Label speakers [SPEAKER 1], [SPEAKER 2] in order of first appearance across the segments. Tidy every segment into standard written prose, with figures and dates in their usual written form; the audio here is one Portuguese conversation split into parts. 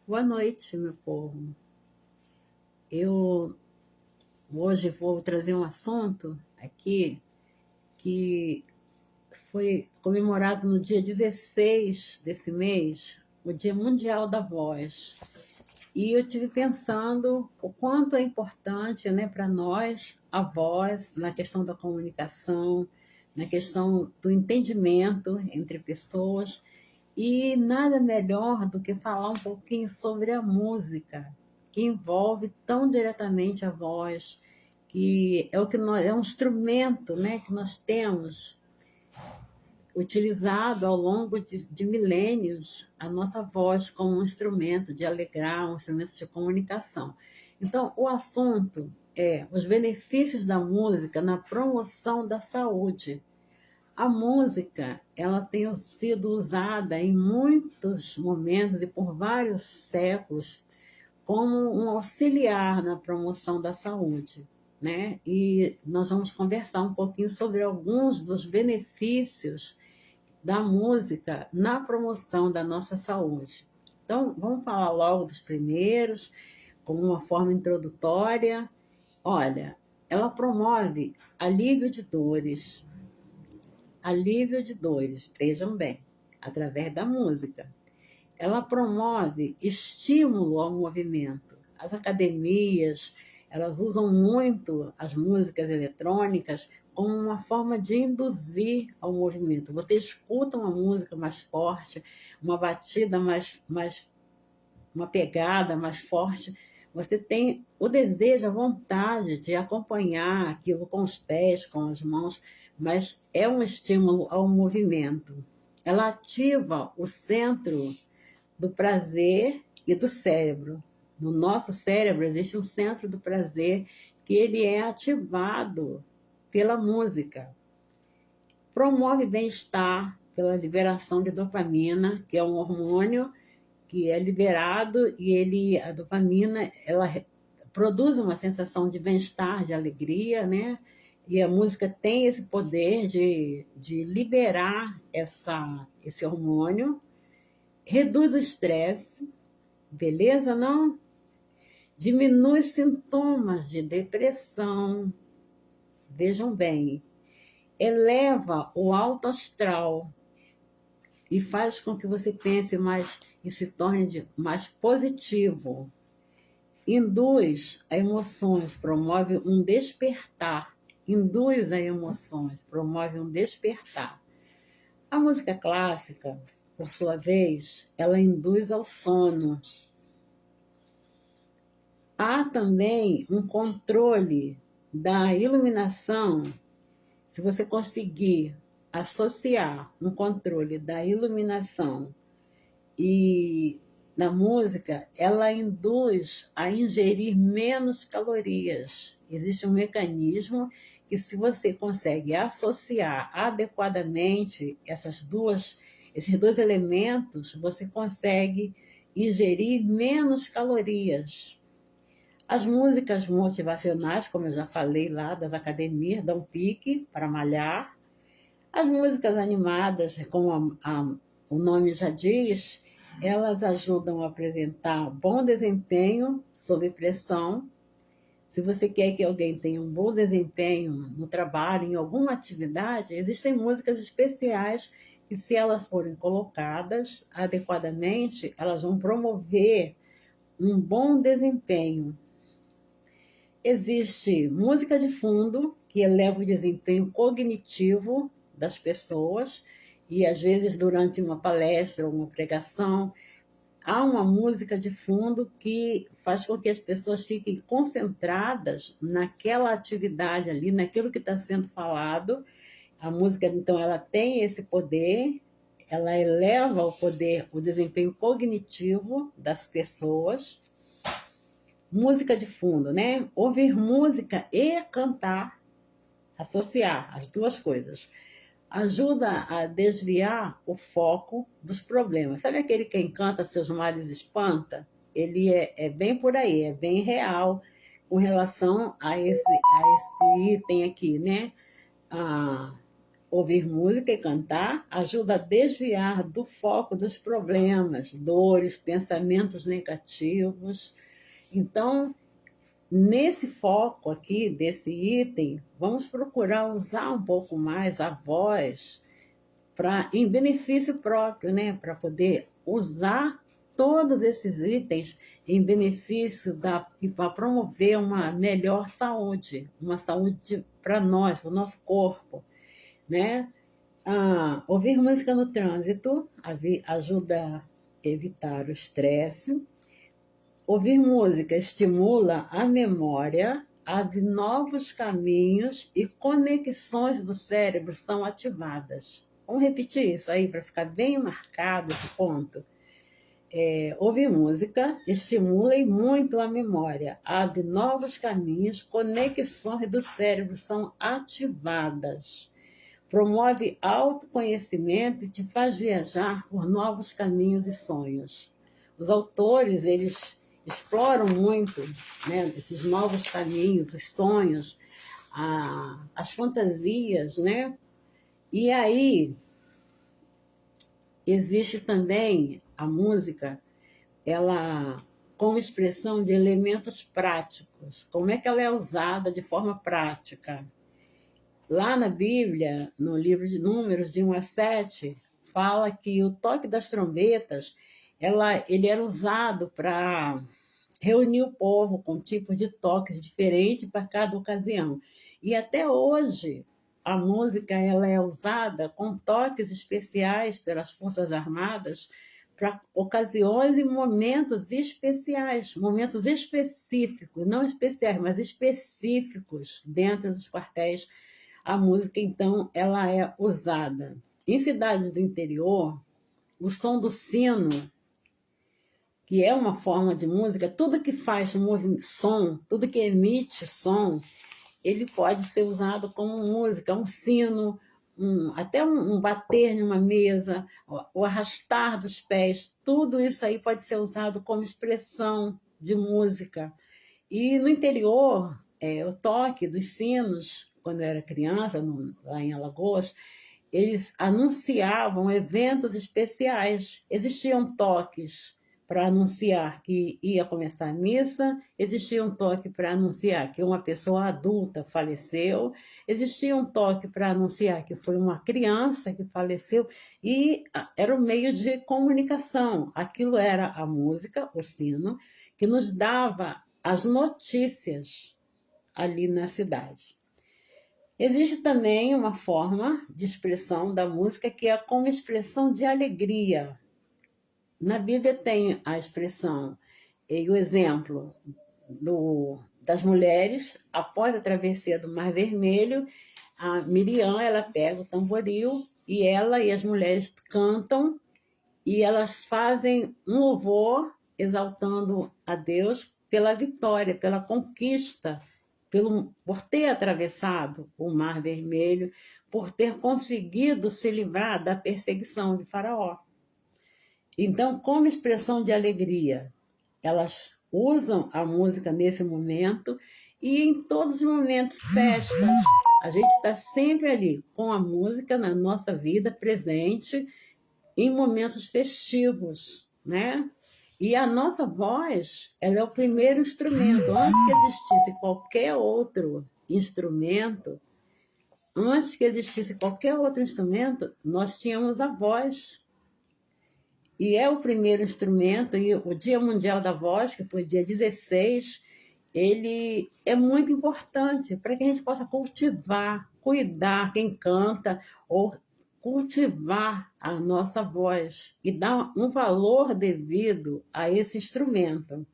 [SPEAKER 1] Boa noite, meu povo. Eu hoje vou trazer um assunto aqui que foi comemorado no dia 16 desse mês, o Dia Mundial da Voz. E eu tive pensando o quanto é importante, né, para nós a voz na questão da comunicação, na questão do entendimento entre pessoas. E nada melhor do que falar um pouquinho sobre a música, que envolve tão diretamente a voz, que é o que nós, é um instrumento, né, que nós temos utilizado ao longo de milênios a nossa voz como um instrumento de alegrar, um instrumento de comunicação. Então, o assunto é os benefícios da música na promoção da saúde. A música, ela tem sido usada em muitos momentos e por vários séculos como um auxiliar na promoção da saúde, né? E nós vamos conversar um pouquinho sobre alguns dos benefícios da música na promoção da nossa saúde. Então, vamos falar logo dos primeiros, como uma forma introdutória. Olha, ela promove alívio de dores, vejam bem, através da música. Ela promove estímulo ao movimento. As academias, elas usam muito as músicas eletrônicas como uma forma de induzir ao movimento. Você escuta uma música mais forte, uma batida uma pegada mais forte, você tem o desejo, a vontade de acompanhar aquilo com os pés, com as mãos, mas é um estímulo ao movimento. Ela ativa o centro do prazer e do cérebro. No nosso cérebro existe um centro do prazer que ele é ativado pela música. Promove bem-estar pela liberação de dopamina, que é um hormônio que é liberado e a dopamina, ela produz uma sensação de bem-estar, de alegria, né? E a música tem esse poder de liberar esse hormônio, reduz o estresse, beleza, não? Diminui sintomas de depressão, vejam bem, eleva o alto astral e faz com que você pense mais e se torne mais positivo. Induz a emoções, promove um despertar. Induz a emoções, promove um despertar. A música clássica, por sua vez, ela induz ao sono. Há também um controle da iluminação. Se você conseguir associar um controle da iluminação e na música, ela induz a ingerir menos calorias. Existe um mecanismo que, se você consegue associar adequadamente esses dois elementos, você consegue ingerir menos calorias. As músicas motivacionais, como eu já falei lá, das academias, dão pique para malhar. As músicas animadas, como o nome já diz, elas ajudam a apresentar bom desempenho sob pressão. Se você quer que alguém tenha um bom desempenho no trabalho, em alguma atividade, existem músicas especiais que, se elas forem colocadas adequadamente, elas vão promover um bom desempenho. Existe música de fundo, que eleva o desempenho cognitivo das pessoas, e às vezes durante uma palestra ou uma pregação, há uma música de fundo que faz com que as pessoas fiquem concentradas naquela atividade ali, naquilo que está sendo falado. A música, então, ela tem esse poder, ela eleva o desempenho cognitivo das pessoas. Música de fundo, né? Ouvir música e cantar, associar as duas coisas, ajuda a desviar o foco dos problemas. Sabe aquele que encanta seus males espanta? Ele é bem por aí, é bem real com relação a esse item aqui, né? Ouvir música e cantar ajuda a desviar do foco dos problemas, dores, pensamentos negativos. Então, nesse foco aqui, desse item, vamos procurar usar um pouco mais a voz em benefício próprio, né? Para poder usar todos esses itens em benefício e para promover uma melhor saúde, uma saúde para nós, para o nosso corpo, né? Ouvir música no trânsito ajuda a evitar o estresse. Ouvir música estimula a memória, abre novos caminhos e conexões do cérebro são ativadas. Vamos repetir isso aí para ficar bem marcado esse ponto. Ouvir música estimula e muito a memória, abre novos caminhos, conexões do cérebro são ativadas. Promove autoconhecimento e te faz viajar por novos caminhos e sonhos. Os autores, eles exploram muito, né, esses novos caminhos, os sonhos, as fantasias, né? E aí existe também a música, ela como expressão de elementos práticos. Como é que ela é usada de forma prática? Lá na Bíblia, no livro de Números, de 1 a 7, fala que o toque das trombetas, ele era usado para reunir o povo com tipos de toques diferentes para cada ocasião. E até hoje, a música ela é usada com toques especiais pelas Forças Armadas para ocasiões e momentos especiais, momentos específicos, não especiais, mas específicos dentro dos quartéis. A música, então, ela é usada. Em cidades do interior, o som do sino, que é uma forma de música, tudo que faz som, tudo que emite som, ele pode ser usado como música, um sino, até um bater numa mesa, o arrastar dos pés, tudo isso aí pode ser usado como expressão de música. E no interior, o toque dos sinos, quando eu era criança, lá em Alagoas, eles anunciavam eventos especiais. Existiam toques para anunciar que ia começar a missa, existia um toque para anunciar que uma pessoa adulta faleceu, existia um toque para anunciar que foi uma criança que faleceu, e era um meio de comunicação. Aquilo era a música, o sino, que nos dava as notícias ali na cidade. Existe também uma forma de expressão da música que é como expressão de alegria. Na Bíblia tem a expressão e o exemplo das mulheres após a travessia do Mar Vermelho. A Miriam, ela pega o tamboril e ela e as mulheres cantam e elas fazem um louvor exaltando a Deus pela vitória, pela conquista, por ter atravessado o Mar Vermelho, por ter conseguido se livrar da perseguição de Faraó. Então, como expressão de alegria, elas usam a música nesse momento e em todos os momentos, festas, a gente está sempre ali com a música na nossa vida presente em momentos festivos, né? E a nossa voz, ela é o primeiro instrumento. Antes que existisse qualquer outro instrumento, nós tínhamos a voz. E é o primeiro instrumento, e o Dia Mundial da Voz, que foi dia 16, ele é muito importante para que a gente possa cultivar, cuidar, quem canta, ou cultivar a nossa voz e dar um valor devido a esse instrumento.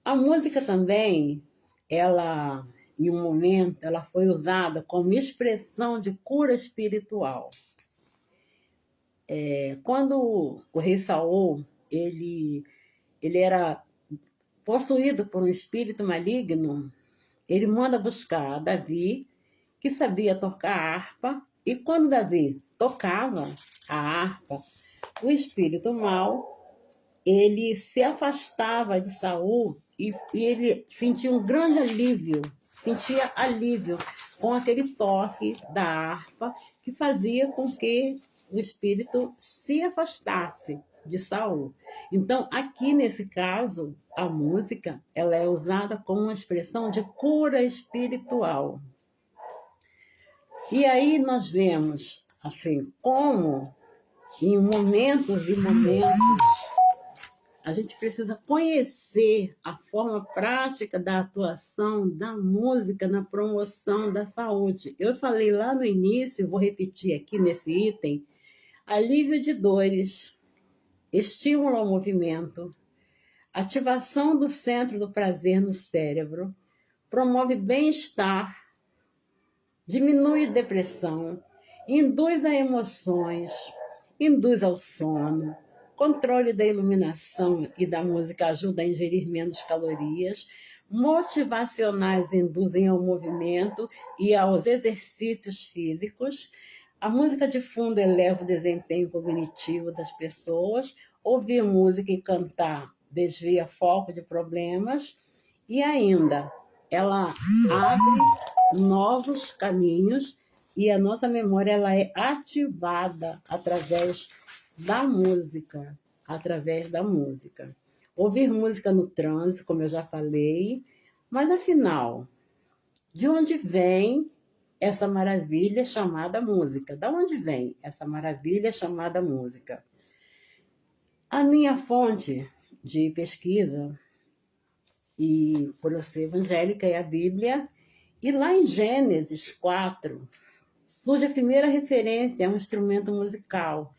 [SPEAKER 1] A música também, ela, em um momento, ela foi usada como expressão de cura espiritual. Quando o rei Saul, ele era possuído por um espírito maligno, ele manda buscar Davi, que sabia tocar harpa, e quando Davi tocava a harpa, o espírito mau, ele se afastava de Saul e ele sentia um grande alívio sentia alívio com aquele toque da harpa que fazia com que o espírito se afastasse de Saul. Então, aqui nesse caso, a música ela é usada como uma expressão de cura espiritual. E aí nós vemos assim como em momentos e momentos a gente precisa conhecer a forma prática da atuação da música na promoção da saúde. Eu falei lá no início, vou repetir aqui nesse item, alívio de dores, estímulo ao movimento, ativação do centro do prazer no cérebro, promove bem-estar, diminui depressão, induz a emoções, induz ao sono, controle da iluminação e da música ajuda a ingerir menos calorias, motivacionais induzem ao movimento e aos exercícios físicos, a música de fundo eleva o desempenho cognitivo das pessoas, ouvir música e cantar desvia foco de problemas e ainda ela abre novos caminhos e a nossa memória ela é ativada através da música, Ouvir música no trânsito, como eu já falei, mas afinal, de onde vem essa maravilha chamada música? Da onde vem essa maravilha chamada música? A minha fonte de pesquisa, e por eu ser evangélica, é a Bíblia, e lá em Gênesis 4, surge a primeira referência a um instrumento musical,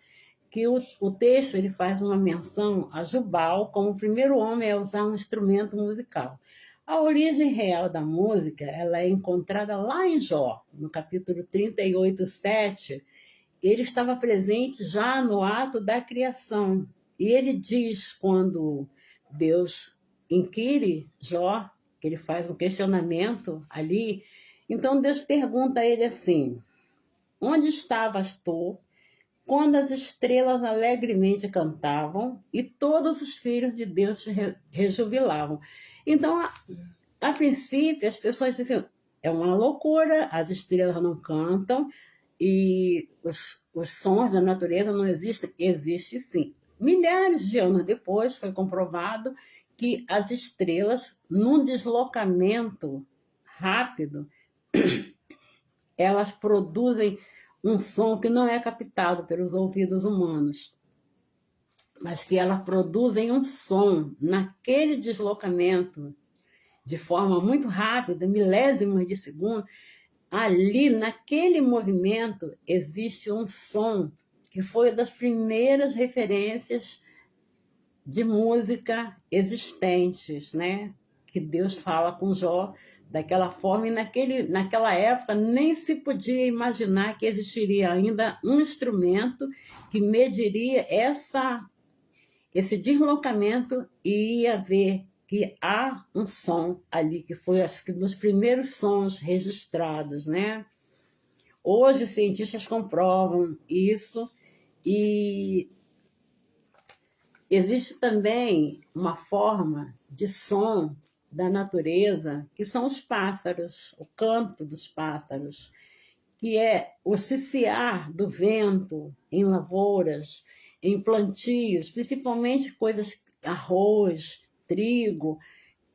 [SPEAKER 1] que o texto ele faz uma menção a Jubal como o primeiro homem a usar um instrumento musical. A origem real da música ela é encontrada lá em Jó, no capítulo 38, 7. Ele estava presente já no ato da criação. E ele diz, quando Deus inquire Jó, que ele faz um questionamento ali, então Deus pergunta a ele assim, onde estavas tu quando as estrelas alegremente cantavam e todos os filhos de Deus se rejubilavam? Então, a princípio, as pessoas dizem, é uma loucura, as estrelas não cantam e os sons da natureza não existem. Existe sim. Milhares de anos depois foi comprovado que as estrelas, num deslocamento rápido, elas produzem um som que não é captado pelos ouvidos humanos, mas que elas produzem um som naquele deslocamento de forma muito rápida, milésimos de segundo. Ali, naquele movimento, existe um som que foi das primeiras referências de música existentes, né? Que Deus fala com Jó daquela forma, e naquela época nem se podia imaginar que existiria ainda um instrumento que mediria esse deslocamento e ia ver que há um som ali, que foi um dos primeiros sons registrados, né? Hoje os cientistas comprovam isso e existe também uma forma de som da natureza, que são os pássaros, o canto dos pássaros, que é o ciciar do vento em lavouras, em plantios, principalmente coisas, arroz, trigo.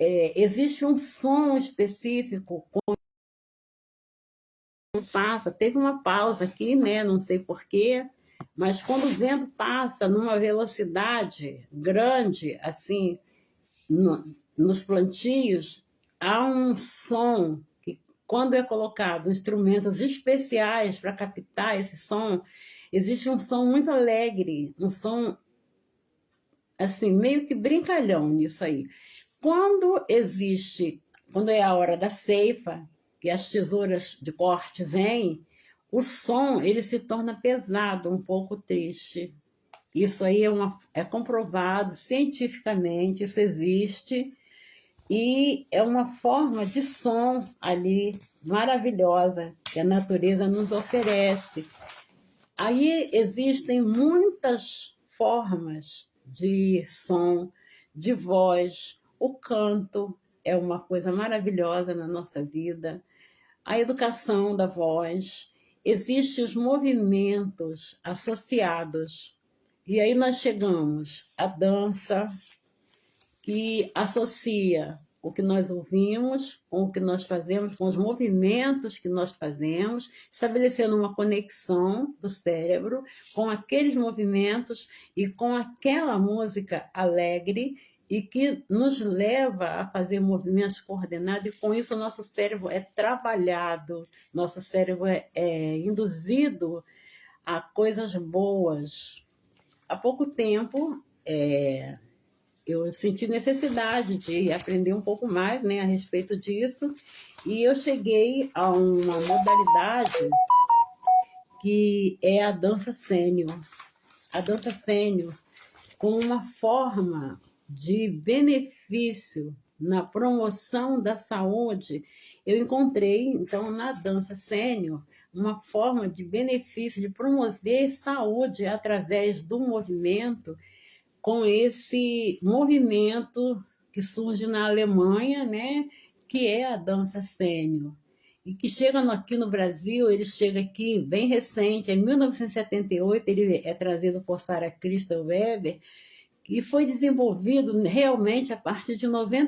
[SPEAKER 1] Existe um som específico quando passa. Teve uma pausa aqui, né? Não sei porquê, mas quando o vento passa numa velocidade grande, assim, nos plantios, há um som que, quando é colocado instrumentos especiais para captar esse som, existe um som muito alegre, um som assim, meio que brincalhão nisso aí. Quando é a hora da ceifa, que as tesouras de corte vêm, o som ele se torna pesado, um pouco triste. Isso aí é comprovado cientificamente, isso existe, e é uma forma de som ali maravilhosa que a natureza nos oferece. Aí existem muitas formas de som, de voz. O canto é uma coisa maravilhosa na nossa vida. A educação da voz, existem os movimentos associados. E aí nós chegamos à dança, que associa o que nós ouvimos com o que nós fazemos, com os movimentos que nós fazemos, estabelecendo uma conexão do cérebro com aqueles movimentos e com aquela música alegre e que nos leva a fazer movimentos coordenados, e com isso o nosso cérebro é trabalhado, nosso cérebro é induzido a coisas boas. Há pouco tempo, eu senti necessidade de aprender um pouco mais, né, a respeito disso, e eu cheguei a uma modalidade que é a dança sênior. A dança sênior, como uma forma de benefício na promoção da saúde, eu encontrei, então, na dança sênior, uma forma de benefício, de promover saúde através do movimento, com esse movimento que surge na Alemanha, né, que é a dança sênior. E que chega aqui no Brasil, ele chega aqui bem recente, em 1978, ele é trazido por Sarah Crystal Weber, e foi desenvolvido realmente a partir de 90